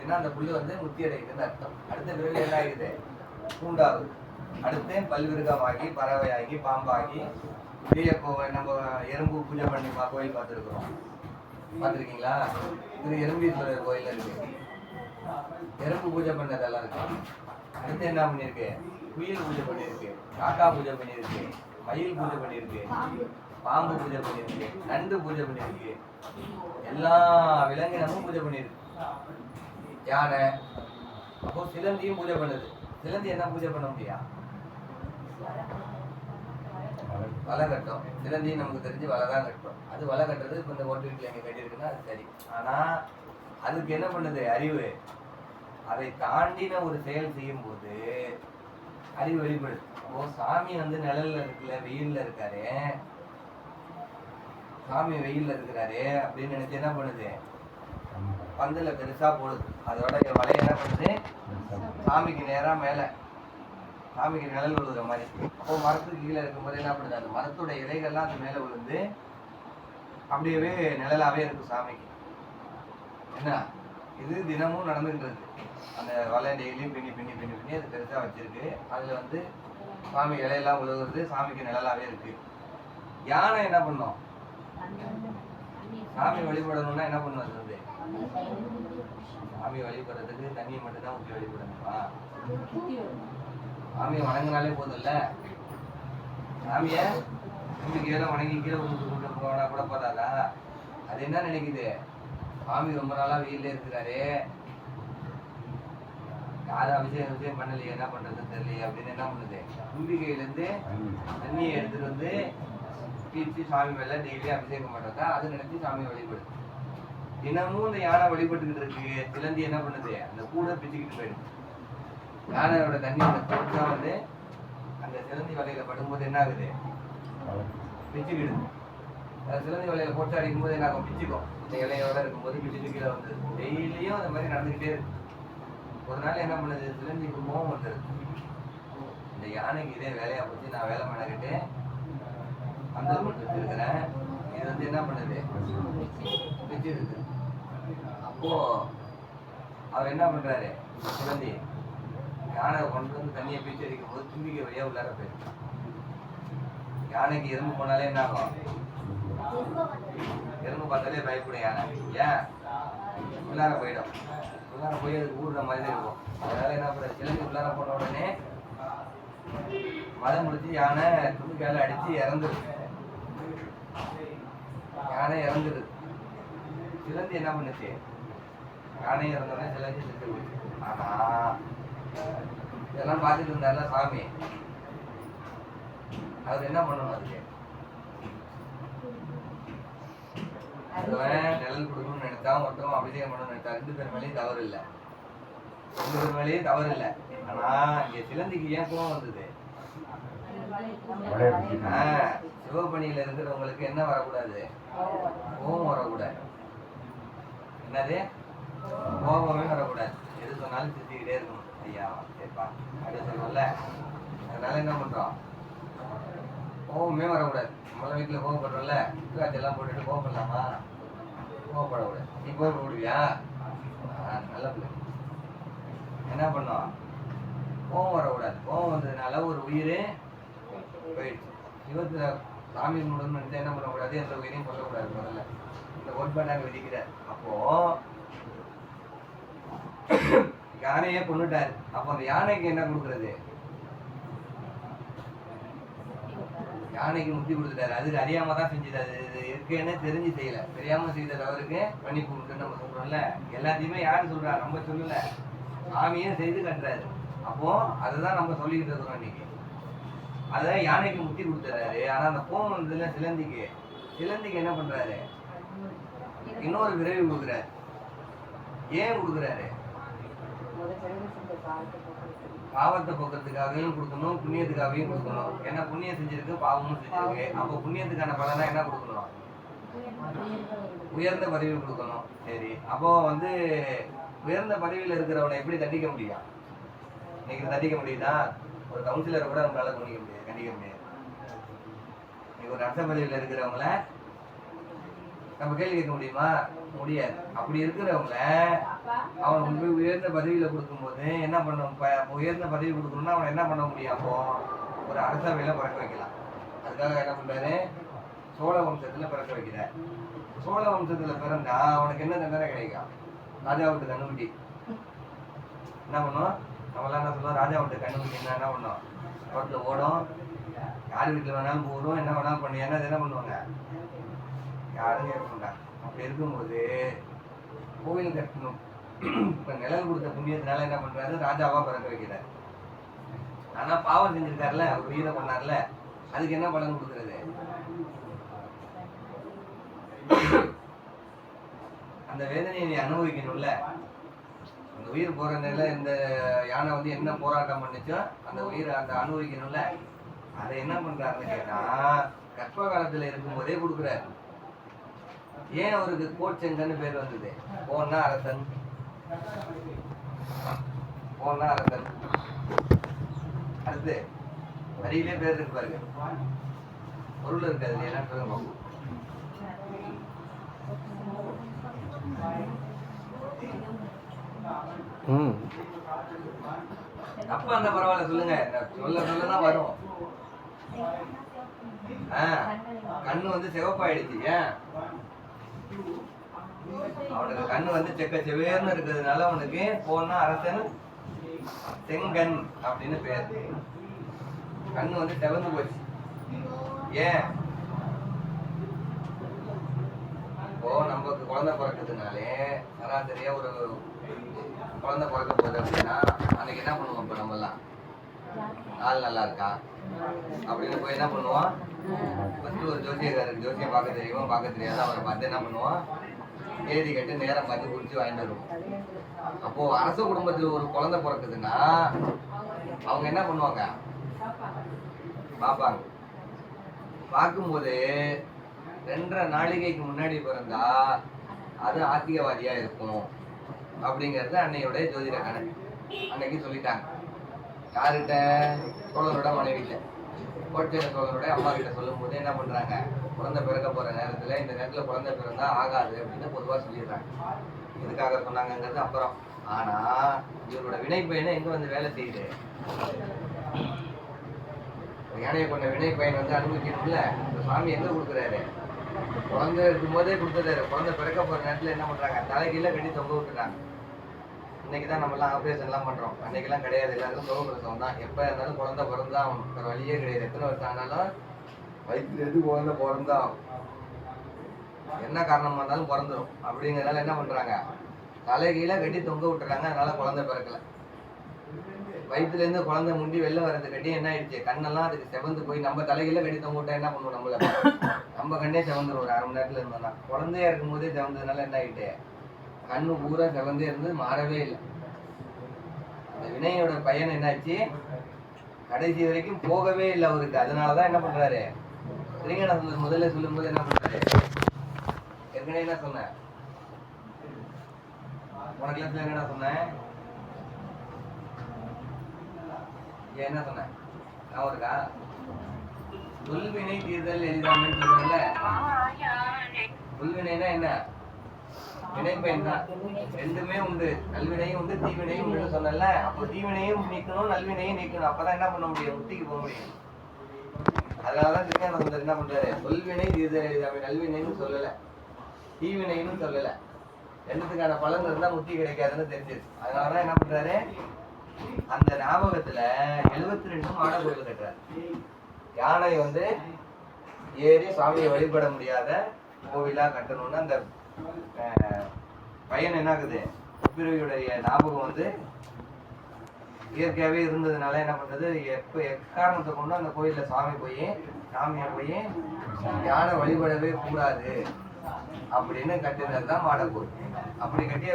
ஏன்னா அந்த புல்லு வந்து முத்தி அடைக்குதுன்னு அர்த்தம். அடுத்த பிறகு என்ன ஆகுது? பூண்டாகுது. அடுத்து பல்விருகமாகி பறவையாகி பாம்பாகி இப்படியே நம்ம எறும்பு பூஜை பண்ணி கோயில் பார்த்துருக்குறோம். பார்த்துருக்கீங்களா? இது எறும்பீஸ்வரர் கோயில் இருக்கு. எறும்பு பூஜை பண்ணதெல்லாம் இருக்கு. அடுத்து என்ன பண்ணியிருக்கு? குயில் பூஜை பண்ணியிருக்கு, காக்கா பூஜை பண்ணியிருக்கு, மயில் பூஜை பண்ணியிருக்கு, பாம்பு பூஜை பண்ணியிருக்கு, நண்டு பூஜை பண்ணியிருக்கு, எல்லா விலங்கினமும் பூஜை பண்ணியிருக்கு. யானை, அப்போ சிலந்தியும் பூஜை பண்ணுது. சிலந்தி என்ன பூஜை பண்ண முடியா? வலை கட்டும். சிலந்தியும் நமக்கு தெரிஞ்சு வலை தான் கட்டும். அது வலை கட்டுறது இப்போ இந்த ஓட்டு வீட்டில் எங்கே கட்டியிருக்குன்னா அது சரி. ஆனால் அதுக்கு என்ன பண்ணுது? அறிவு. அதை தாண்டின ஒரு செயல் செய்யும் போது அறிவு வெளிப்படுது. அப்போ சாமி வந்து நிழல்ல இருக்குல்ல, வெயில்ல இருக்காரு, சாமி வெயில்ல இருக்கிறாரு அப்படின்னு நினைச்சு என்ன பண்ணுது? பந்தல பெருசா போடுது. அதோட வலைய என்ன பண்ணுது? சாமிக்கு நேரா மேல, சாமிக்கு நிழல் விழுகிற மாதிரி. அப்போ மரத்துக்கு கீழே இருக்கும்போது என்ன பண்ணுது? அந்த மரத்தோட இலைகள்லாம் அது மேல விழுந்து அப்படியே நிழலாவே இருக்கு சாமிக்கு. என்ன இது தினமும் நடந்துகிட்டு இருக்கு. அந்த வலை டெய்லியும் பின்னி பின்னி பின்னி பின்னி அது பெருசா வச்சிருக்கு. அதுல வந்து சாமி இலையெல்லாம் விழுகுறது, சாமிக்கு நிழலாவே இருக்கு. யானை என்ன பண்ணும்? சாமி வழிபடணும்னா என்ன பண்ணும்? அது வந்து சாமி வழிபடுறதுக்கு தண்ணியை மட்டும்தான் ஊற்றி வழிபடணுமா? சாமியை வணங்கினாலே போதும் இல்ல? சாமிய கீழே வணங்கி கீழே கொண்டு போனா கூட போதாதா? அது என்ன நினைக்குது? சாமி ரொம்ப நாளா வெயிலே இருக்கிறாரு, யாரும் அபிஷேகம் பண்ணலையே, என்ன பண்றதுன்னு தெரியலையே அப்படின்னு என்ன பண்ணுது? தும்பிக்கையிலேருந்து தண்ணியை எடுத்துட்டு வந்து பீச்சு சாமி மேல டெய்லி அபிஷேகம் பண்றதா அது நினைச்சு சாமியை வழிபடுது. தினமும் இந்த யானை வழிபட்டுக்கிட்டு இருக்கு. சிலந்தி என்ன பண்ணுது? அந்த கூட பிச்சுக்கிட்டு போயிடும். யானையோட தண்ணி அந்த கூட்டா வந்து அந்த சிலந்தி வலையில படும்போது என்ன ஆகுது? பிச்சுக்கிடுது. சிலந்தி வலையில போட்டு அடிக்கும் போது என்ன ஆகும்? பிச்சுக்கும். இந்த இலையோட இருக்கும்போது பிச்சுட்டு கீழே வந்துடுது. டெய்லியும் அந்த மாதிரி நடந்துகிட்டே இருக்கு. ஒரு நாள் என்ன பண்ணுது? சிலந்திக்கு கோவம் வந்துடுது. இந்த யானைக்கு இதே வேலையா போச்சு, நான் வேலை பண்ணிக்கிட்டு பந்தல் போட்டு வச்சிருக்கிறேன், இது வந்து என்ன பண்ணுது? பிச்சுருக்கு. அப்போ அவர் என்ன பண்றாரு? சிலந்தி யானை கொண்டு வந்து தண்ணியை பிச்சு அடிக்கும் போது தும்பிக்கை வழியா உள்ளார போயிருக்கு. யானைக்கு எறும்பு போனாலே என்ன ஆகும்? எறும்பு பார்த்தாலே பயப்படும் யானை. ஏன்? உள்ளார போயிடும். உள்ளார போய் அது ஊடுற மாதிரி இருக்கும். அதனால என்ன பண்ணுறது? சிலந்தி உள்ளார போன உடனே மழை முடிச்சு யானை தும்பிக்கையால அடிச்சு இறந்துருக்கு. யானை இறந்துருது. சிலந்தி என்ன பண்ணுச்சு? யானை இறந்தோடனே சிலந்தி செத்து போச்சு. ஆனா இதெல்லாம் பார்த்துட்டு இருந்தாருல சாமி, அவர் என்ன பண்ணணும்? அதுக்கு நிழல் கொடுக்கணும்னு நினைச்சா, ஒருத்தவங்க அபிஷேகம் பண்ணணும்னு நினைச்சா, 2 பேர் மேலேயும் தவறு இல்லை. 2 பேர் மேலேயும் தவறு இல்லை. ஆனா இங்க சிலந்திக்கு ஏன் கோவம் வந்தது? சிவபணியில இருக்கிறவங்களுக்கு என்ன வரக்கூடாது? கோபம் வரக்கூடாது. என்னது? கோபமே வரக்கூடாது. எது சொன்னாலும் திட்டிக்கிட்டே இருக்கணும். ஐயா சரிப்பா அப்படி சொல்லல. அதனால என்ன பண்றோம்? கோபமே வரக்கூடாது. நம்மள வீட்டுல கோபப்படுறோம்ல, காய்ச்செல்லாம் போட்டுட்டு கோபப்படலாமா? கோபப்படக்கூடாது. நீ கோபப்படுவியா? நல்ல பிள்ளை. என்ன பண்ணோம்? கோபம் வரக்கூடாது. கோபம் வந்ததுனால ஒரு உயிர் போயிடுச்சு. இவத்துல சாமி கும்பிடணும்னு நினைச்சா என்ன பண்ணக்கூடாது? எந்த உயிரையும் கொல்லக்கூடாது. முதல்ல இந்த ஒன்பதாங்க விதிக்கிறார். அப்போ யானையே கொண்டுட்டாரு. அப்போ அந்த யானைக்கு என்ன கொடுக்கறது? யானைக்கு முத்தி கொடுத்துட்டாரு. அதுக்கு அறியாம தான் செஞ்சது. அது இருக்குன்னு தெரிஞ்சு செய்யல. தெரியாம செய்த தவறுக்கு மன்னிப்பு கொடுத்துன்னு நம்ம சொல்றோம்ல. எல்லாத்தையுமே யாரு சொல்றா? நம்ம சொல்லல, சாமியே செய்து கட்டுறாரு. அப்போ அதுதான் நம்ம சொல்லிக்கிட்டு இருக்கிறோம் இன்னைக்கு. அத யானைக்கு முத்தி கொடுத்துறாரு. ஆனா அந்த கோவம் வந்ததுல சிலந்திக்கு என்ன பண்றாரு? இன்னொரு விரைவு கொடுக்குறாரு. ஏன் கொடுக்குறாரு? பாவத்தை போக்குறதுக்காகவும் கொடுக்கணும், புண்ணியத்துக்காகவும் கொடுக்கணும். ஏன்னா புண்ணியம் செஞ்சிருக்கு, பாவமும் செஞ்சிருக்கு. அப்போ புண்ணியத்துக்கான பலனா என்ன கொடுக்கணும்? உயர்ந்த பதவி கொடுக்கணும். சரி, அப்போ வந்து உயர்ந்த பதவியில் இருக்கிறவனை எப்படி தண்டிக்க முடியும்? இன்னைக்கு தண்டிக்க முடியுதா? ஒரு கவுன்சிலரை கூட நம்மளால கண்டிக்க முடியாது. இன்னைக்கு ஒரு அரச பதவியில் இருக்கிறவங்கள நம்ம கேள்வி கேட்க முடியுமா? முடியாது. அப்படி இருக்கிறவங்கள அவன் போய் உயர்ந்த பதவியில கொடுக்கும்போது என்ன பண்ணும்? உயர்ந்த பதவி கொடுக்கணும்னா அவன் என்ன பண்ண முடியும்? அப்போ ஒரு அரசவையில பிறக்க வைக்கலாம். அதுக்காக என்ன பண்றாரு? சோழ வம்சத்துல பிறக்க வைக்கிறார். சோழ வம்சத்துல பிறந்தா அவனுக்கு என்ன தண்டனை கிடைக்கும்? ராஜா விட்டு கண்ணுக்குட்டி என்ன பண்ணும்? நம்மளாம் என்ன சொல்லுவோம்? ராஜா விட்டு கண்ணுக்குட்டி என்ன பண்ணும்? ரோட்ல ஓடும், யார் வீட்டுல வேணாலும் போடும், என்ன வேணாலும் பண்ணி என்ன பண்ணுவாங்க? யாரும் கேட்க மாட்டாங்க. அப்படி இருக்கும்போது கோவில் கட்டணும், இப்ப நிழல் கொடுத்த புண்ணியத்தினால என்ன பண்றாரு? ராஜாவா பிறக்க வைக்கிறார். ஆனா பாவம் செஞ்சிருக்காருல, ஒரு உயிரை பண்ணார்ல, அதுக்கு என்ன பலன் கொடுக்கறது? அந்த வேதனையை நீ அனுபவிக்கணும்ல. அந்த உயிர் போற நிலை, இந்த யானை வந்து என்ன போராட்டம் பண்ணிச்சோ அந்த உயிரை அந்த அனுபவிக்கணும்ல. அதை என்ன பண்றாருன்னு கேட்டா, கற்ப காலத்துல இருக்கும் போதே கொடுக்குறாரு. ஏன் அவருக்கு கோட்செங்கன்னு பேர் வந்தது? போனா அரசன், போனா அரசன். அடுத்து வரியிலே பேர் இருக்கு பாருங்க, பொருள் இருக்கு. அதுல என்ன சொல்லுங்க? அப்ப அந்த பரவாயில்ல சொல்லுங்க, சொல்லதான் வரும். கண்ணு வந்து சிவப்பாயிடுச்சு. ஏன்? அவனுக்கு கண்ணு வந்து செக்க செவேர்னு இருக்கிறதுனால அவனுக்கு போனா அரசன் செங்கன் அப்படின்னு பேர். கண்ணு வந்து செவந்து போச்சு. ஏன்? இப்போ நமக்கு குழந்தை பிறக்கிறதுனாலே சராசரியா ஒரு குழந்தை பிறக்க போகுது அப்படின்னா அன்னைக்கு என்ன பண்ணுவோம்? இப்ப நம்ம எல்லாம் நாள் நல்லா இருக்கா அப்படின்னு போய் என்ன பண்ணுவோம்? ஃபர்ஸ்ட் ஒரு ஜோசியக்காரருக்கு ஜோசியம் பார்க்க தெரியுமோ பார்க்க தெரியாத அவரை பார்த்து என்ன பண்ணுவோம்? தேதி கட்டு நேரம் பார்த்து குறிச்சு வாங்கிட்டு வருவோம். அப்போ அரச குடும்பத்துல ஒரு குழந்தை பிறக்குதுன்னா அவங்க என்ன பண்ணுவாங்க? பார்ப்பாங்க. பார்க்கும்போது 2.5 நாளிகைக்கு முன்னாடி பிறந்தா அது ஆத்திகவாதியா இருக்கும் அப்படிங்கறது அன்னையோட ஜோதிட கணக்கு. அன்னைக்கு சொல்லிட்டாங்க. யாருகிட்ட? சோழரோட மனைவிட்ட, கோட்சேர சோழரோட அம்மா கிட்ட சொல்லும் போது என்ன பண்றாங்க? குழந்தை பிறக்க போற நேரத்துல இந்த நேரத்துல குழந்தை பிறந்தா ஆகாது அப்படின்னு பொதுவா சொல்லிடுறாங்க. எதுக்காக சொன்னாங்கிறது அப்புறம். ஆனா இவரோட வினை பயனை எங்க வந்து வேலை செய்யுது? யானையை கொண்ட வினை பயன் வந்து அனுபவிக்கணும்ல. இந்த சாமி எங்க கொடுக்குறாரு? குழந்தை இருக்கும் போதே கொடுத்துட்டாரு. குழந்தை பிறக்க போற நேரத்துல என்ன பண்றாங்க? தலைகீழ கட்டி தொங்க விட்டுறாங்க. இன்னைக்குதான் நம்ம எல்லாம் ஆபரேஷன் எல்லாம் பண்றோம். அன்னைக்கெல்லாம் கிடையாது. எல்லாருக்கும் சுகப்பிரசவம் தான். எப்ப இருந்தாலும் குழந்தை பிறந்தா வேற வழியே கிடையாது. எத்தனை வருஷம் ஆனாலும் வயிற்றுல இருந்து குழந்தை பிறந்தா என்ன காரணமா இருந்தாலும் பிறந்துடும். அப்படிங்கிறதுனால என்ன பண்றாங்க? தலைகீழ கட்டி தொங்க விட்டுறாங்க. அதனால குழந்தை பிறக்கல. வயிற்றுல இருந்து குழந்தை முண்டி வெளில வர்றது கட்டி என்ன ஆயிடுச்சு? கண்ணெல்லாம் அதுக்கு செவந்து போய் நம்ம தலைகீழ கட்டி தொங்க விட்டா என்ன பண்ணுவோம்? நம்மள நம்ம கண்ணே செவந்துடும். ஒரு 1/2 மணி நேரத்துல இருந்தோம்னா குழந்தையா இருக்கும் போதே செவந்ததுனால என்ன ஆயிட்டு? கண்ணு பூரா செவந்தே இருந்து மாறவே இல்லை. அந்த வினையோட பயன் என்னாச்சு? கடைசி வரைக்கும் போகவே இல்லை அவருக்கு. அதனாலதான் என்ன பண்றாரு? திருஞானசம்பந்தர் முதல்ல சொல்லும் போது என்ன பண்றாரு? ஏற்கனவே என்ன சொன்ன? போன கிளாஸ்ல என்ன சொன்னேன்? என்ன சொன்ன? நான் இருக்கா? தொல்வினை தீர்தல் எளிதாமைன்னு சொல்றேன்ல. தொல்வினைனா என்ன? வினைப்பயன் தான். ரெண்டுமே உண்டு. நல்வினையும் உண்டு, தீவினையும் உண்டு சொன்னல. அப்போ தீவினையும் நீக்கணும், நல்வினையும் நீக்கணும். அப்பதான் என்ன பண்ண முடியும்? முக்திக்கு போக முடியும். அதனாலதான் திருஞானசம்பந்தர் என்ன பண்றாரு? தொல்வினை தீர்தல் எளிதாமை. நல்வினைன்னு சொல்லல, தீவினைன்னு சொல்லல. ரெண்டுத்துக்கான பலன் இருந்தா முக்தி கிடைக்காதுன்னு தெரிஞ்சிருச்சு. அதனாலதான் என்ன பண்றாரு? அந்த ஞாபகத்துல 72 மாட கோயில் கட்டுறாரு. யானை வந்து ஏறி சுவாமியை வழிபட முடியாத கோவிலா கட்டணும்னு அந்த பையன் என்ன ஆகுது? பிறவியுடைய ஞாபகம் வந்து இயற்கையாவே இருந்ததுனால என்ன பண்றது? எக்காரணத்தை கொண்டு அந்த கோயில்ல சாமியை போய் யானை வழிபடவே கூடாது அப்படின்னு கட்டினது தான் மாட கோயில். அப்படி கட்டிய